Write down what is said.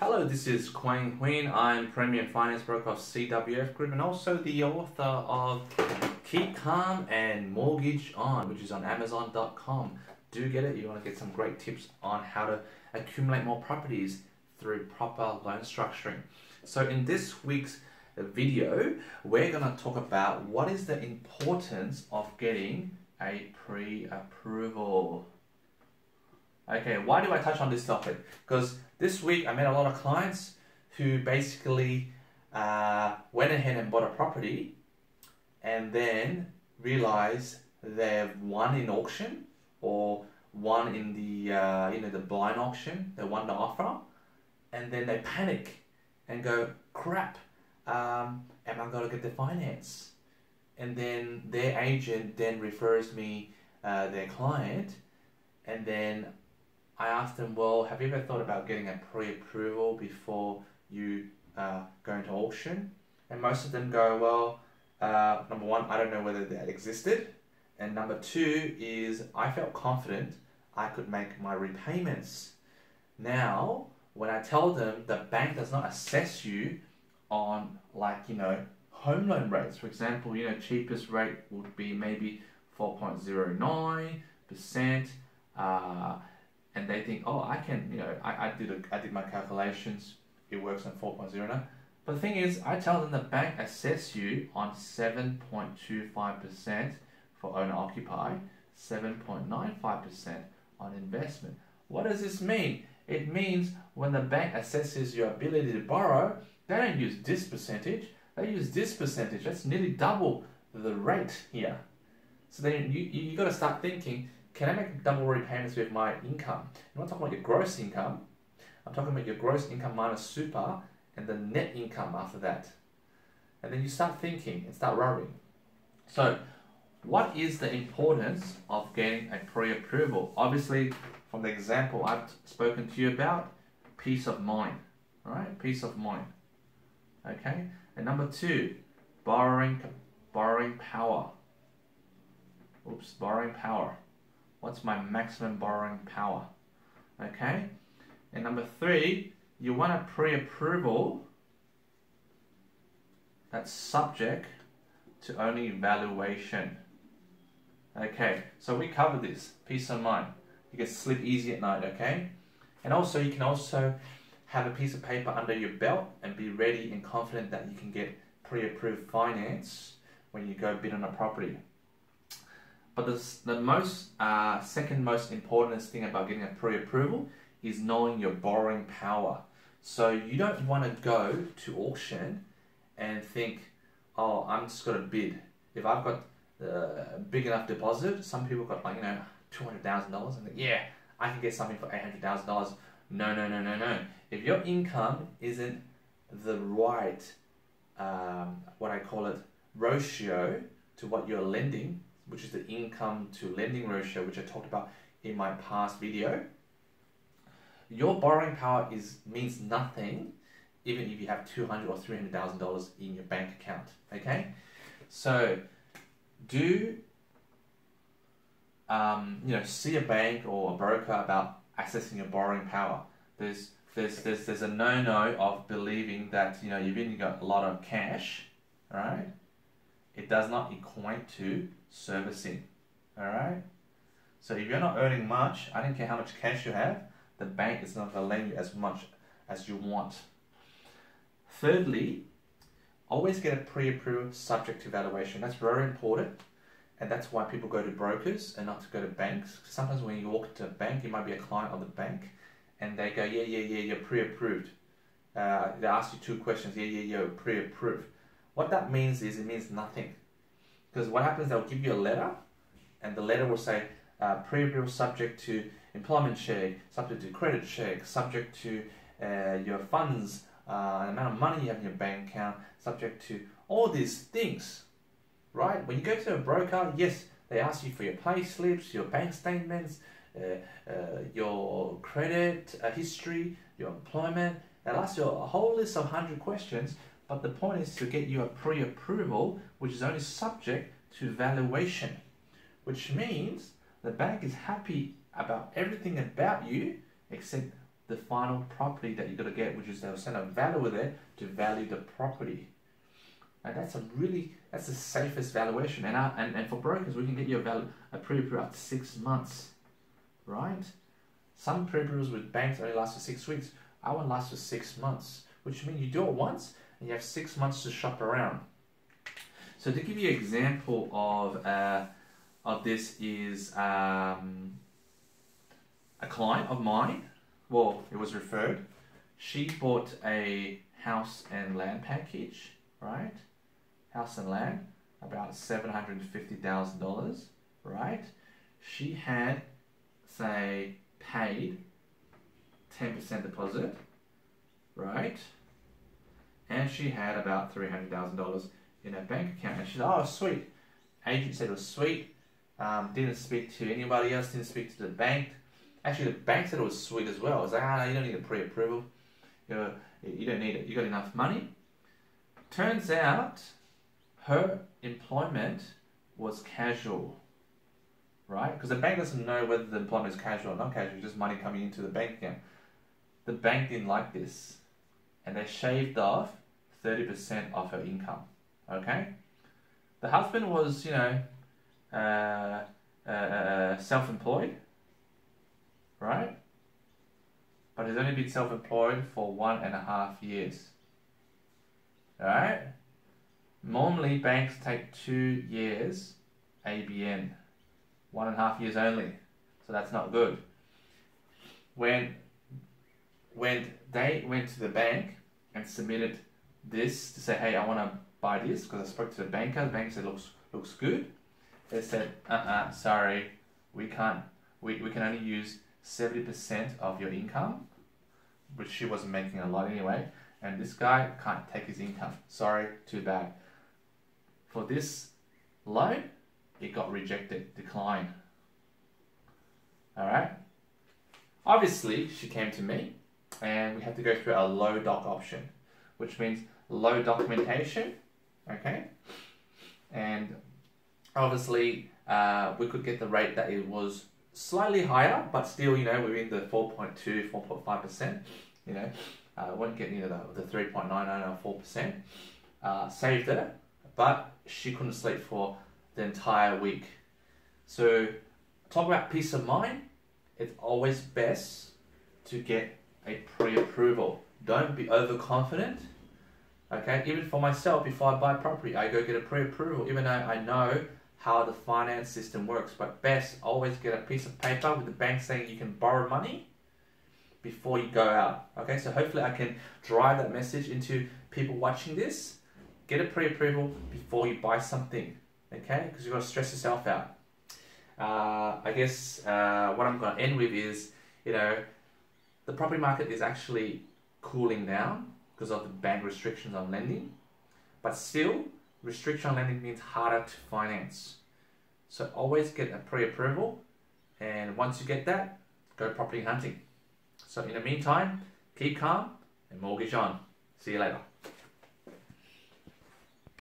Hello, this is Quang. I'm Premier Finance Broker of CWF Group and also the author of Keep Calm and Mortgage On, which is on Amazon.com. Do get it. You want to get some great tips on how to accumulate more properties through proper loan structuring. So in this week's video, we're going to talk about what is the importance of getting a pre-approval. Okay, why do I touch on this topic? Because this week I met a lot of clients who basically went ahead and bought a property and then realized they've won in auction or won in the the blind auction. They won the offer, and then they panic and go, "Crap, am I going to get the finance?" And then their agent then refers me their client, and then I asked them, well, have you ever thought about getting a pre-approval before you go into auction? And most of them go, well, number one, I don't know whether that existed. And number two is I felt confident I could make my repayments. Now, when I tell them the bank does not assess you on home loan rates, for example, cheapest rate would be maybe 4.09%, and they think, oh, I can, I did my calculations, it works on 4.09. But the thing is, I tell them the bank assess you on 7.25% for owner-occupied, 7.95% on investment. What does this mean? It means when the bank assesses your ability to borrow, they don't use this percentage, they use this percentage. That's nearly double the rate here. So then you got to start thinking, can I make double repayments with my income? I'm not talking about your gross income. I'm talking about your gross income minus super and the net income after that. And then you start thinking and start worrying. So what is the importance of getting a pre-approval? Obviously, from the example I've spoken to you about, peace of mind, all right? Peace of mind, okay? And number two, borrowing power. Oops, borrowing power. What's my maximum borrowing power? Okay? And number three, you want a pre-approval that's subject to only valuation. Okay, so we covered this, peace of mind. You can sleep easy at night, okay? And also, you can also have a piece of paper under your belt and be ready and confident that you can get pre-approved finance when you go bid on a property. But the second most important thing about getting a pre-approval is knowing your borrowing power. So you don't want to go to auction and think, oh, I'm just going to bid. If I've got a big enough deposit, some people got $200,000 and think, yeah, I can get something for $800,000. No. If your income isn't the right, what I call it, ratio to what you're lending, which is the income to lending ratio, which I talked about in my past video, your borrowing power means nothing even if you have $200,000 or $300,000 in your bank account. Okay, so do see a bank or a broker about assessing your borrowing power. There's a no-no of believing that you've only got a lot of cash, right? It does not equate to servicing, all right? So if you're not earning much, I don't care how much cash you have, the bank is not going to lend you as much as you want. Thirdly, always get a pre-approved subject to valuation. That's very important, and that's why people go to brokers and not to go to banks. Sometimes when you walk to a bank, you might be a client of the bank, and they go, yeah, you're pre-approved. They ask you two questions, yeah, you're pre-approved. What that means is it means nothing. Because what happens, they'll give you a letter, and the letter will say, pre-approval subject to employment check, subject to credit check, subject to your funds, the amount of money you have in your bank account, subject to all these things, right? When you go to a broker, yes, they ask you for your pay slips, your bank statements, your credit history, your employment. They'll ask you a whole list of 100 questions. But the point is to get you a pre-approval, which is only subject to valuation, which means the bank is happy about everything about you except the final property that you're going to get, which is they'll send a valuer there to value the property. And that's the safest valuation. And for brokers, we can get you a pre-approval up to 6 months, right? Some pre-approvals with banks only last for 6 weeks. Our one lasts for 6 months, which means you do it once and you have 6 months to shop around. So to give you an example of this is a client of mine. Well, it was referred. She bought a house and land package, right? House and land, about $750,000, right? She had, say, paid 10% deposit, right? And she had about $300,000 in her bank account. And she said, oh, sweet. Agent said it was sweet. Didn't speak to anybody else, didn't speak to the bank. Actually, the bank said it was sweet as well. I was like, you don't need a pre-approval. You don't need it. You got enough money. Turns out, her employment was casual, right? Because the bank doesn't know whether the employment is casual or not casual, just money coming into the bank account. The bank didn't like this, and they shaved off 30% of her income, okay? The husband was, self-employed, right? But he's only been self-employed for 1.5 years, all right? Normally, banks take 2 years ABN, 1.5 years only. So that's not good. When they went to the bank and submitted this to say, hey, I want to buy this, because I spoke to the banker said, looks good. They said, sorry, we can only use 70% of your income, which she wasn't making a lot anyway, and this guy can't take his income. Sorry, too bad. For this loan, it got rejected, declined. All right. Obviously, she came to me, and we had to go through a low doc option, which means low documentation. Okay. And obviously, we could get the rate that it was slightly higher, but still, within the 4.2, 4.5%. Won't get near the 3.99 or 4%. Saved her, but she couldn't sleep for the entire week. So, talk about peace of mind. It's always best to get a pre-approval. Don't be overconfident. Okay, even for myself, before I buy property, I go get a pre-approval, even though I know how the finance system works. But best, always get a piece of paper with the bank saying you can borrow money before you go out. Okay, so hopefully I can drive that message into people watching this. Get a pre-approval before you buy something, okay? Because you've got to stress yourself out. I guess what I'm going to end with is, the property market is actually cooling down because of the bank restrictions on lending. But still, restriction on lending means harder to finance. So always get a pre-approval, and once you get that, go property hunting. So in the meantime, keep calm and mortgage on. See you later.